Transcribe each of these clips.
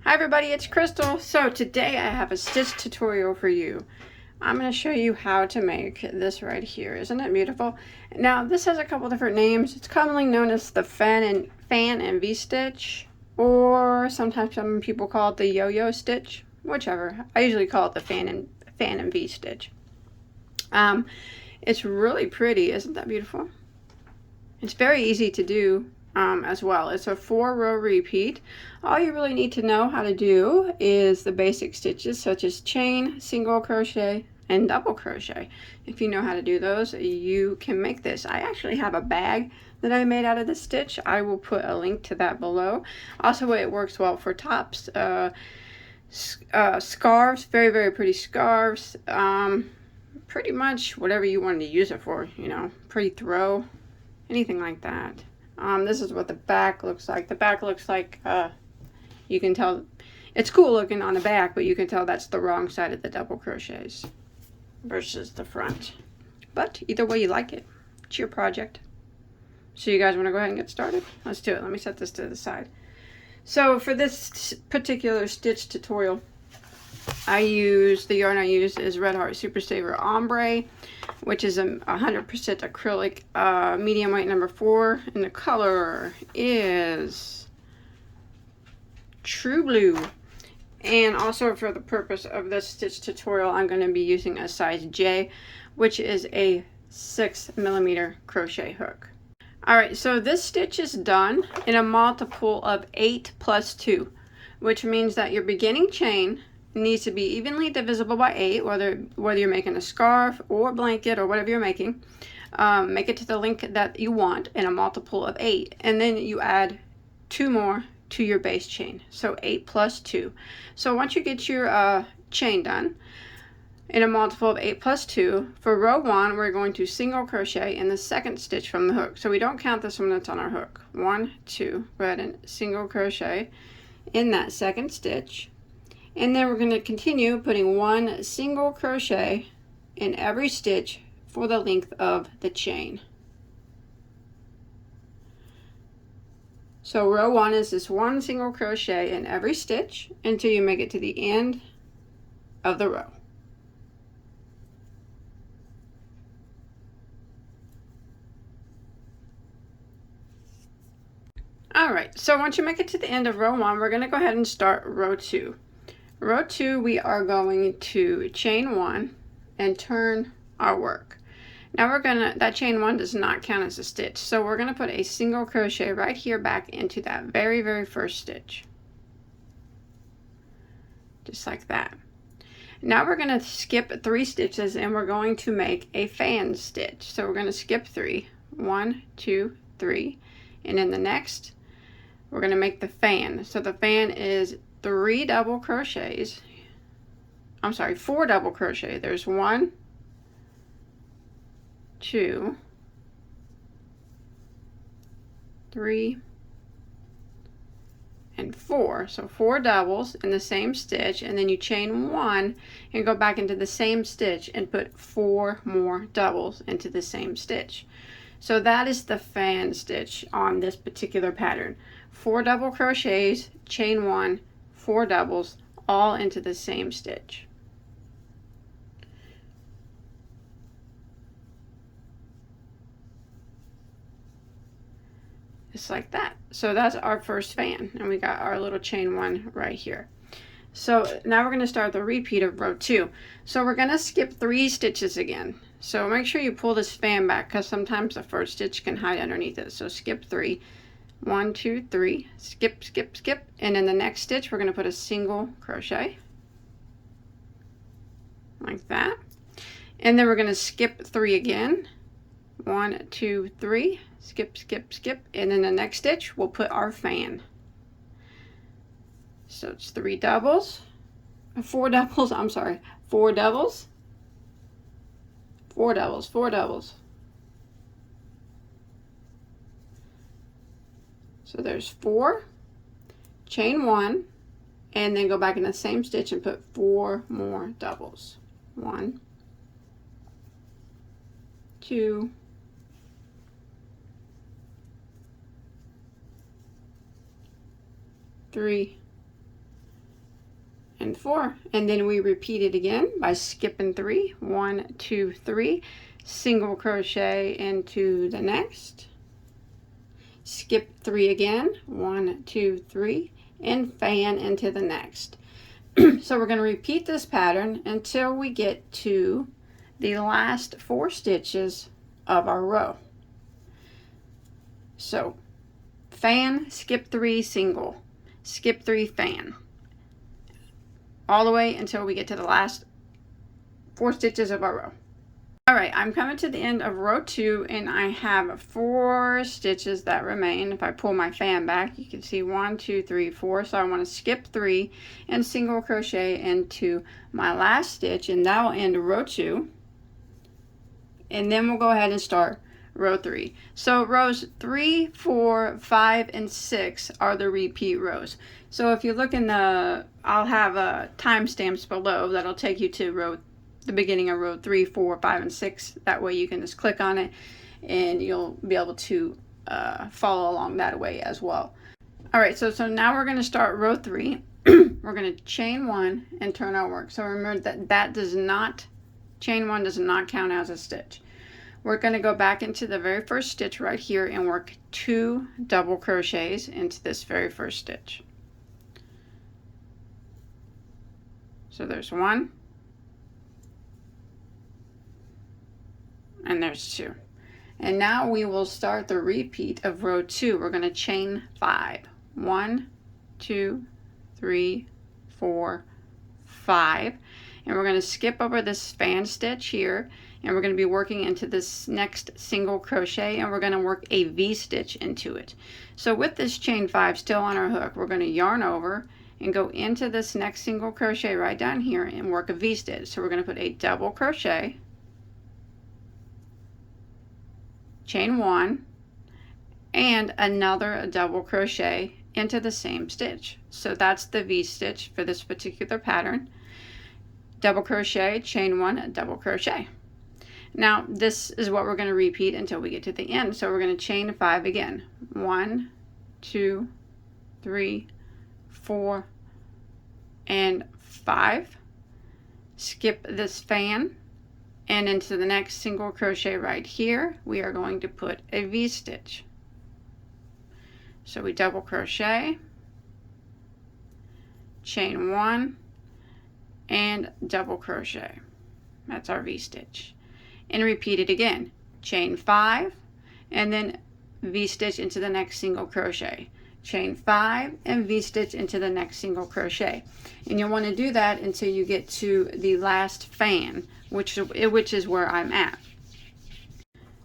Hi everybody, it's Crystal. So today I have a stitch tutorial for you. I'm going to show you how to make this right here. Isn't it beautiful? Now this has a couple different names. It's commonly known as the fan and V-stitch, or sometimes some people call it the yo-yo stitch, whichever. I usually call it the fan and V-stitch. It's really pretty. Isn't that beautiful? It's very easy to do as well. It's a 4-row repeat. All you really need to know how to do is the basic stitches such as chain, single crochet, and double crochet. If you know how to do those, you can make this. I actually have a bag that I made out of this stitch. I will put a link to that below. Also, it works well for tops, scarves, very pretty scarves, pretty much whatever you wanted to use it for, you know, pretty throw, anything like that. This is what the back looks like. The back looks like, you can tell, it's cool looking on the back, but you can tell that's the wrong side of the double crochets versus the front. But either way you like it, it's your project. So you guys want to go ahead and get started? Let's do it. Let me set this to the side. So for this particular stitch tutorial, the yarn I use is Red Heart Super Saver Ombre, which is a 100% acrylic, medium weight number 4, and the color is True Blue. And also for the purpose of this stitch tutorial, I'm going to be using a size J, which is a 6mm crochet hook. Alright, so this stitch is done in a multiple of 8 plus 2, which means that your beginning chain needs to be evenly divisible by 8, whether you're making a scarf or blanket or whatever you're making. Make it to the length that you want in a multiple of 8, and then you add 2 more to your base chain, so 8 plus 2. So once you get your chain done in a multiple of 8 plus 2, for row 1 we're going to single crochet in the second stitch from the hook. So we don't count this one that's on our hook. 1, 2, go ahead and single crochet in that second stitch. And then we're going to continue putting 1 single crochet in every stitch for the length of the chain. So row 1 is this 1 single crochet in every stitch until you make it to the end of the row. Alright, so once you make it to the end of row 1, we're going to go ahead and start row 2. Row 2, we are going to chain 1 and turn our work. Now that chain 1 does not count as a stitch, so we're going to put a single crochet right here back into that very first stitch. Just like that. Now we're going to skip 3 stitches and we're going to make a fan stitch. So we're going to skip 3. 1, 2, 3. And in the next, we're going to make the fan. So the fan is 4 double crochet. There's 1, 2, 3, and 4. So 4 doubles in the same stitch, and then you chain 1 and go back into the same stitch and put 4 more doubles into the same stitch. So that is the fan stitch on this particular pattern. 4 double crochets, chain 1, 4 doubles, all into the same stitch. Just like that. So that's our first fan, and we got our little chain 1 right here. So now we're going to start the repeat of row 2. So we're going to skip 3 stitches again. So make sure you pull this fan back because sometimes the first stitch can hide underneath it. So skip 3. 1, 2, 3, skip, and in the next stitch we're going to put a single crochet like that, and then we're going to skip 3 again. 1, 2, 3, skip, and in the next stitch we'll put our fan. So it's 4 doubles, 4 doubles, 4 doubles. So there's 4, chain 1, and then go back in the same stitch and put 4 more doubles. 1, 2, 3, and 4, and then we repeat it again by skipping 3. 1, 2, 3, single crochet into the next, skip 3 again, 1, 2, 3, and fan into the next. So we're going to repeat this pattern until we get to the last 4 stitches of our row. So fan, skip 3, single, skip 3, fan, all the way until we get to the last 4 stitches of our row. Alright, I'm coming to the end of row 2 and I have 4 stitches that remain. If I pull my fan back, you can see 1, 2, 3, 4. So I want to skip 3 and single crochet into my last stitch, and that will end row 2. And then we'll go ahead and start row 3. So rows 3, 4, 5, and 6 are the repeat rows. So if you look in the, I'll have timestamps below that'll take you to the beginning of row 3, 4, 5, and 6. That way you can just click on it and you'll be able to follow along that way as well. Alright, so now we're going to start row 3. We're going to chain 1 and turn our work. So remember that does not, chain 1 does not count as a stitch. We're going to go back into the very first stitch right here and work 2 double crochets into this very first stitch. So there's 1, and there's 2. And now we will start the repeat of row 2. We're going to chain 5. 1, 2, 3, 4, 5. And we're going to skip over this fan stitch here, and we're going to be working into this next single crochet, and we're going to work a V-stitch into it. So with this chain 5 still on our hook, we're going to yarn over and go into this next single crochet right down here and work a V-stitch. So we're going to put a double crochet, chain 1, and another double crochet into the same stitch. So that's the V-stitch for this particular pattern. Double crochet, chain 1, double crochet. Now this is what we're going to repeat until we get to the end. So we're going to chain 5 again. 1, 2, 3, 4, and 5. Skip this fan, and into the next single crochet right here we are going to put a V-stitch. So we double crochet, chain 1, and double crochet. That's our V-stitch. And repeat it again. Chain 5, and then V-stitch into the next single crochet. Chain 5 and V-stitch into the next single crochet. And you'll want to do that until you get to the last fan, which is where I'm at.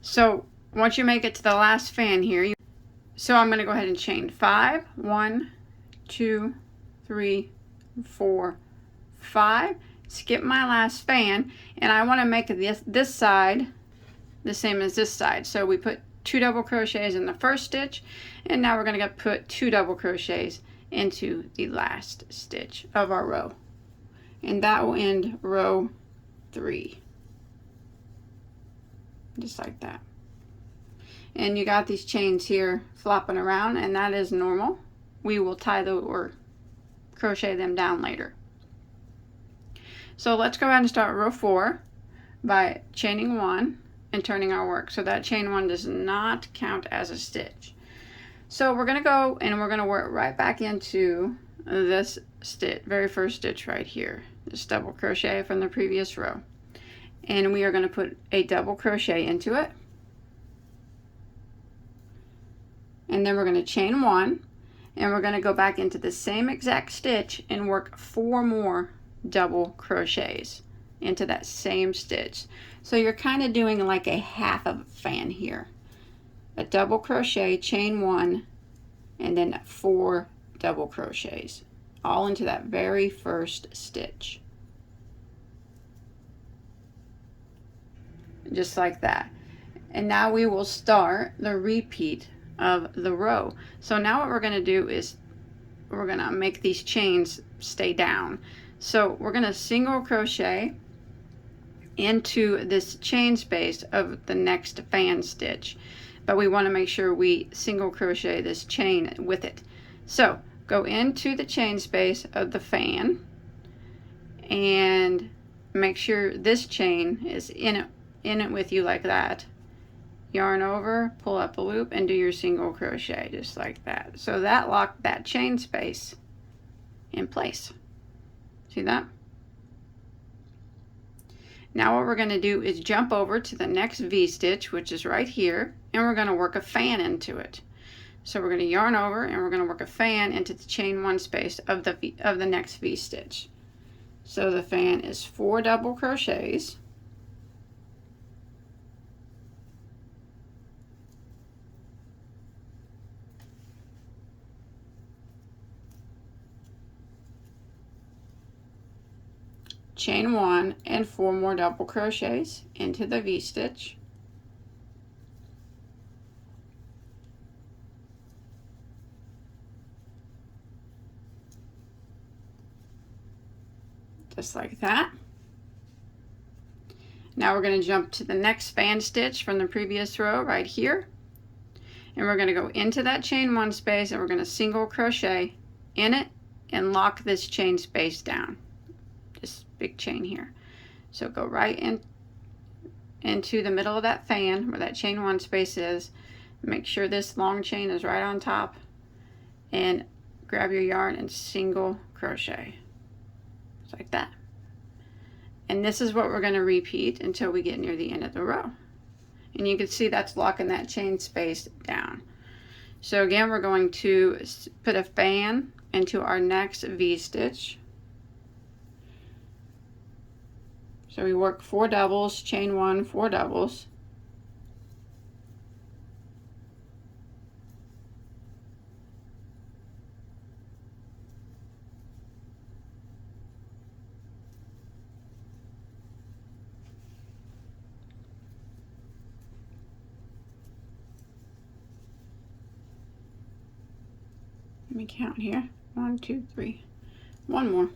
So once you make it to the last fan here, so I'm going to go ahead and chain 5. 1, 2, 3, 4, 5. Skip my last fan, and I want to make this side the same as this side. So we put 2 double crochets in the first stitch, and now we're going to put 2 double crochets into the last stitch of our row, and that will end row 3, just like that. And you got these chains here flopping around, and that is normal. We will tie or crochet them down later. So let's go ahead and start row 4 by chaining 1 and turning our work. So that chain 1 does not count as a stitch. So we're going to go and we're going to work right back into this stitch, very first stitch right here, this double crochet from the previous row. And we are going to put a double crochet into it. And then we're going to chain 1, and we're going to go back into the same exact stitch and work 4 more double crochets into that same stitch. So you're kind of doing like a half of a fan here. A double crochet, chain 1, and then 4 double crochets, all into that very first stitch. Just like that. And now we will start the repeat of the row. So now what we're going to do is we're going to make these chains stay down. So we're going to single crochet into this chain space of the next fan stitch, but we want to make sure we single crochet this chain with it. So go into the chain space of the fan, and make sure this chain is in it with you like that. Yarn over, pull up a loop, and do your single crochet just like that. So that locked that chain space in place. See that? Now what we're going to do is jump over to the next V-stitch, which is right here, and we're going to work a fan into it. So we're going to yarn over and we're going to work a fan into the chain 1 space of the next V-stitch. So the fan is 4 double crochets. Chain 1 and 4 more double crochets into the V-stitch. Just like that. Now we're going to jump to the next fan stitch from the previous row right here, and we're going to go into that chain 1 space, and we're going to single crochet in it and lock this chain space down, this big chain here. So go right into the middle of that fan where that chain 1 space is. Make sure this long chain is right on top, and grab your yarn and single crochet just like that. And this is what we're going to repeat until we get near the end of the row. And you can see that's locking that chain space down. So again, we're going to put a fan into our next V-stitch. So we work 4 doubles, chain 1, 4 doubles. Let me count here. 1, 2, 3. One more.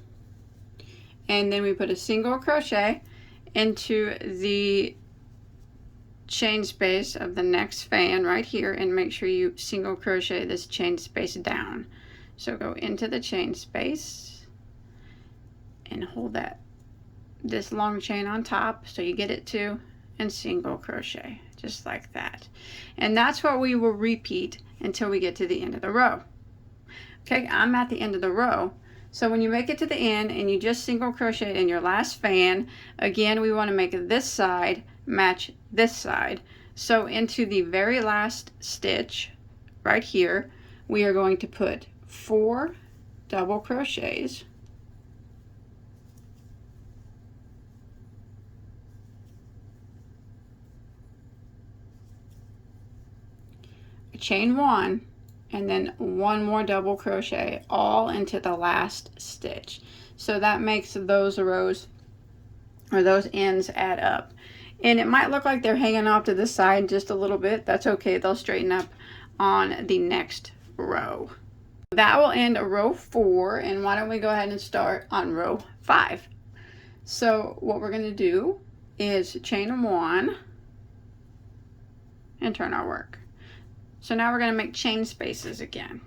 And then we put a single crochet into the chain space of the next fan right here, and make sure you single crochet this chain space down. So go into the chain space and hold this long chain on top so you get it to, and single crochet just like that. And that's what we will repeat until we get to the end of the row. Okay, I'm at the end of the row. So when you make it to the end and you just single crochet in your last fan, again, we want to make this side match this side. So into the very last stitch right here, we are going to put 4 double crochets. Chain 1, and then 1 more double crochet all into the last stitch. So that makes those rows, or those ends, add up. And it might look like they're hanging off to the side just a little bit. That's okay, they'll straighten up on the next row. That will end row 4, and why don't we go ahead and start on row 5. So what we're going to do is chain 1 and turn our work. So now we're going to make chain spaces again.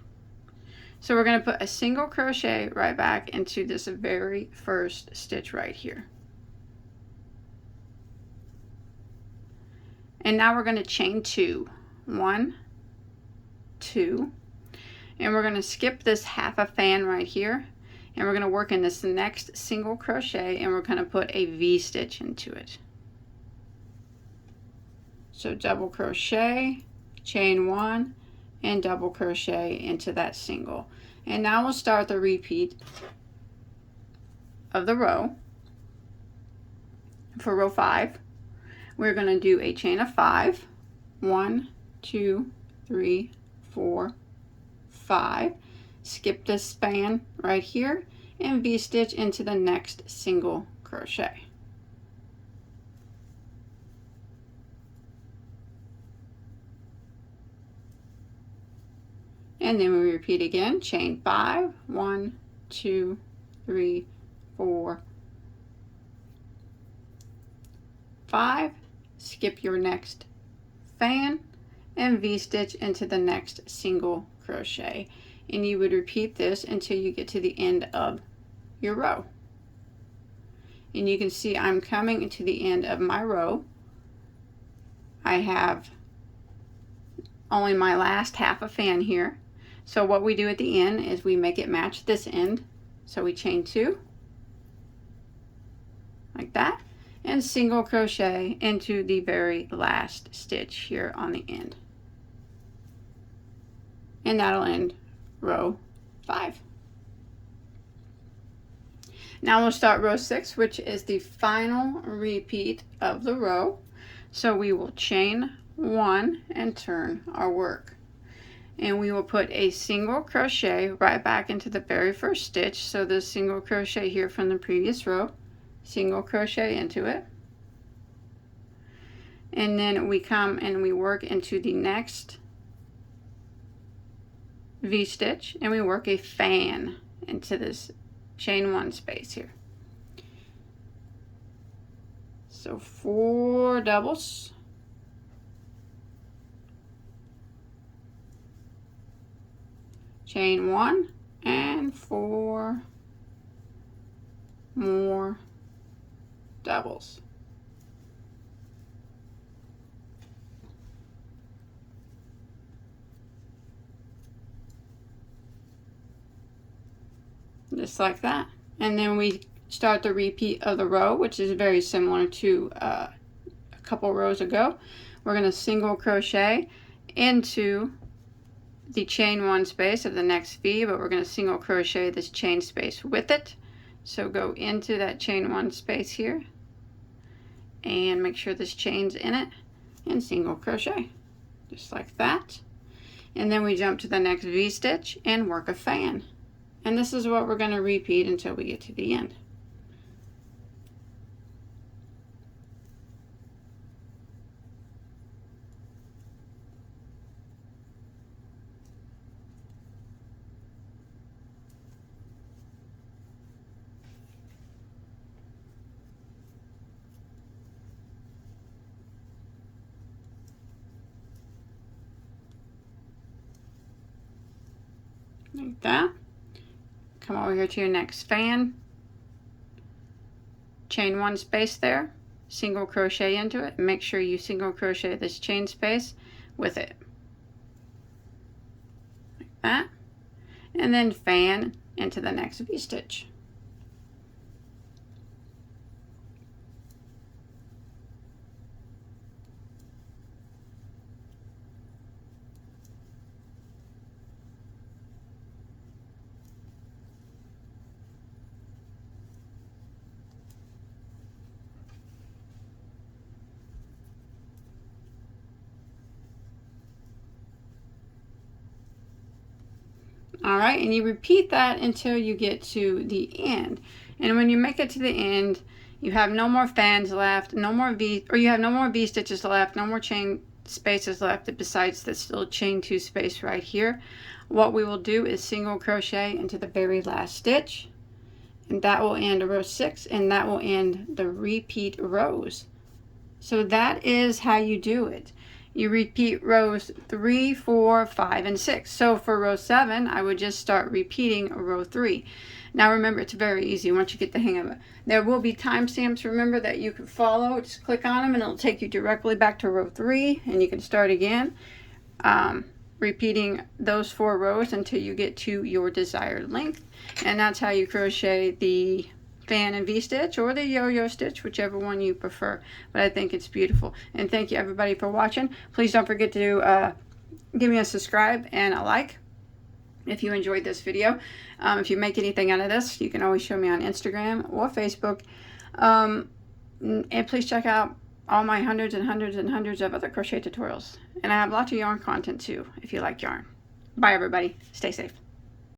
So we're going to put a single crochet right back into this very first stitch right here. And now we're going to chain 2. 1, 2. And we're going to skip this half a fan right here. And we're going to work in this next single crochet, and we're going to put a V-stitch into it. So double crochet, chain 1, and double crochet into that single. And now we'll start the repeat of the row. For row 5, we're going to do a chain of 5. 1, 2, 3, 4, 5. Skip this span right here and V-stitch into the next single crochet. And then we repeat again, chain 5, 1, 2, 3, 4, 5, skip your next fan and V-stitch into the next single crochet. And you would repeat this until you get to the end of your row. and you can see I'm coming to the end of my row. I have only my last half a fan here. So what we do at the end is we make it match this end. So we chain 2 like that and single crochet into the very last stitch here on the end. And that'll end row 5. Now we'll start row 6, which is the final repeat of the row. So we will chain 1 and turn our work. And we will put a single crochet right back into the very first stitch. So the single crochet here from the previous row, single crochet into it. And then we come and we work into the next V-stitch, and we work a fan into this chain 1 space here. So 4 doubles, chain 1 and 4 more doubles. Just like that. And then we start the repeat of the row, which is very similar to a couple rows ago. We're going to single crochet into the chain 1 space of the next V, but we're going to single crochet this chain space with it. So go into that chain 1 space here and make sure this chain's in it and single crochet just like that. And then we jump to the next V-stitch and work a fan. And this is what we're going to repeat until we get to the end. Like that. Come over here to your next fan, chain 1 space there, single crochet into it, and make sure you single crochet this chain space with it. Like that. And then fan into the next V-stitch. All right, and you repeat that until you get to the end. And when you make it to the end, you have no more fans left, no more V, or you have no more V stitches left, no more chain spaces left besides this little chain 2 space right here. What we will do is single crochet into the very last stitch, and that will end row 6, and that will end the repeat rows. So that is how you do it. You repeat rows 3, 4, 5, and 6. So for row 7, I would just start repeating row 3. Now remember, it's very easy once you get the hang of it. There will be timestamps, remember, that you can follow. Just click on them and it'll take you directly back to row 3, and you can start again, repeating those 4 rows until you get to your desired length. And that's how you crochet the fan and V-stitch or the yo-yo stitch, whichever one you prefer. But I think it's beautiful. And thank you everybody for watching. Please don't forget to give me a subscribe and a like if you enjoyed this video. If you make anything out of this, you can always show me on Instagram or Facebook. And please check out all my hundreds and hundreds and hundreds of other crochet tutorials. And I have lots of yarn content too if you like yarn. Bye everybody. Stay safe.